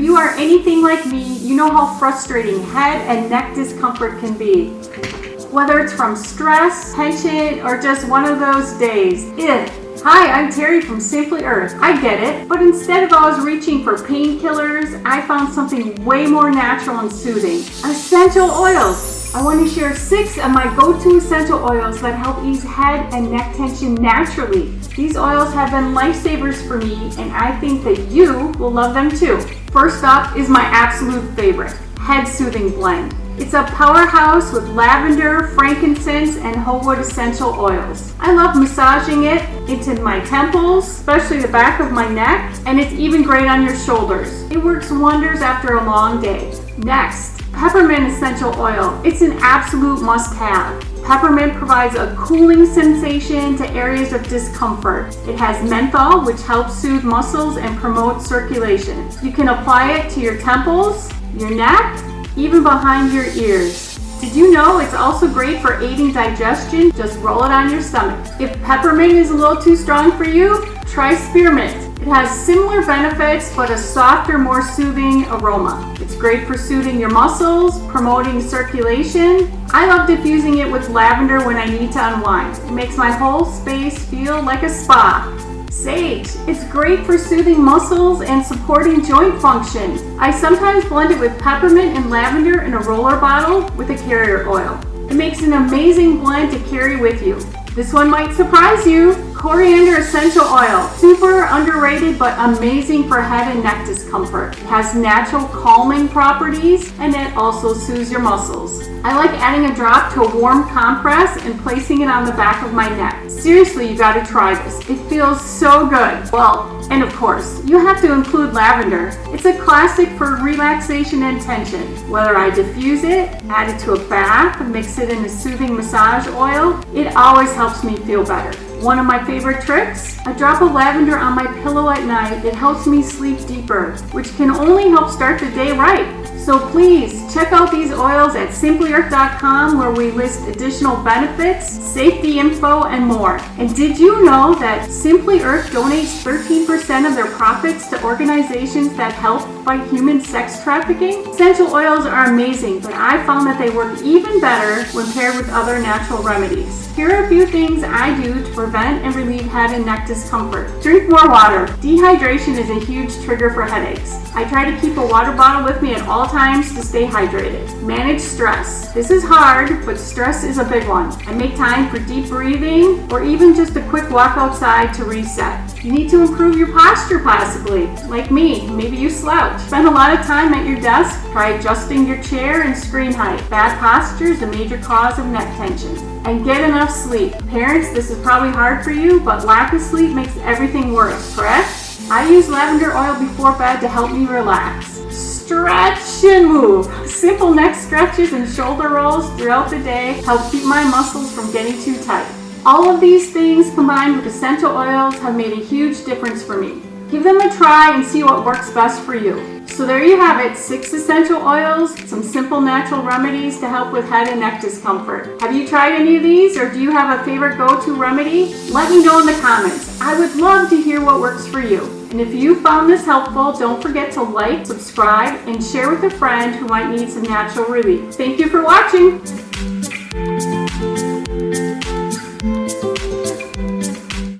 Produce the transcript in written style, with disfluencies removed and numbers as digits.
you are anything like me, you know how frustrating head and neck discomfort can be. Whether it's from stress, tension, or just one of those days. Hi, I'm Terry from Simply Earth. I get it, but instead of always reaching for painkillers, I found something way more natural and soothing. Essential oils. I want to share 6 of my go-to essential oils that help ease head and neck tension naturally. These oils have been lifesavers for me, and I think that you will love them too. First up is my absolute favorite, Head Soothing Blend. It's a powerhouse with lavender, frankincense, and whole wood essential oils. I love massaging it into my temples, especially the back of my neck, and it's even great on your shoulders. It works wonders after a long day. Next, Peppermint essential oil. It's an absolute must-have. Peppermint provides a cooling sensation to areas of discomfort. It has menthol, which helps soothe muscles and promote circulation. You can apply it to your temples, your neck, even behind your ears. Did you know it's also great for aiding digestion? Just roll it on your stomach. If peppermint is a little too strong for you, try Spearmint. It has similar benefits, but a softer, more soothing aroma. It's great for soothing your muscles, promoting circulation. I love diffusing it with lavender when I need to unwind. It makes my whole space feel like a spa. Sage. It's great for soothing muscles and supporting joint function. I sometimes blend it with peppermint and lavender in a roller bottle with a carrier oil. It makes an amazing blend to carry with you. This one might surprise you. Coriander essential oil. Super underrated but amazing for head and neck discomfort. It has natural calming properties and it also soothes your muscles. I like adding a drop to a warm compress and placing it on the back of my neck. Seriously, you gotta try this. It feels so good. Well, and of course, you have to include lavender. It's a classic for relaxation and tension. Whether I diffuse it, add it to a bath, mix it in a soothing massage oil, it always helps me feel better. One of my favorite tricks, a drop of lavender on my pillow at night. It helps me sleep deeper, which can only help start the day right. So please check out these oils at simplyearth.com where we list additional benefits, safety info, and more. And did you know that Simply Earth donates 13% of their profits to organizations that help fight human sex trafficking? Essential oils are amazing, but I found that they work even better when paired with other natural remedies. Here are a few things I do to prevent and relieve head and neck discomfort. Drink more water. Dehydration is a huge trigger for headaches. I try to keep a water bottle with me at all times to stay hydrated. Manage stress. This is hard, but stress is a big one. I make time for deep breathing or even just a quick walk outside to reset. You need to improve your posture possibly. Like me, maybe you slouch. Spend a lot of time at your desk. Try adjusting your chair and screen height. Bad posture is a major cause of neck tension. And get enough sleep. Parents, this is probably hard for you, but lack of sleep makes everything worse, correct? I use lavender oil before bed to help me relax. Stretch and move. Simple neck stretches and shoulder rolls throughout the day help keep my muscles from getting too tight. All of these things combined with essential oils have made a huge difference for me. Give them a try and see what works best for you. So there you have it, 6 essential oils, some simple natural remedies to help with head and neck discomfort. Have you tried any of these, or do you have a favorite go-to remedy? Let me know in the comments. I would love to hear what works for you. And if you found this helpful, don't forget to like, subscribe, and share with a friend who might need some natural relief. Thank you for watching.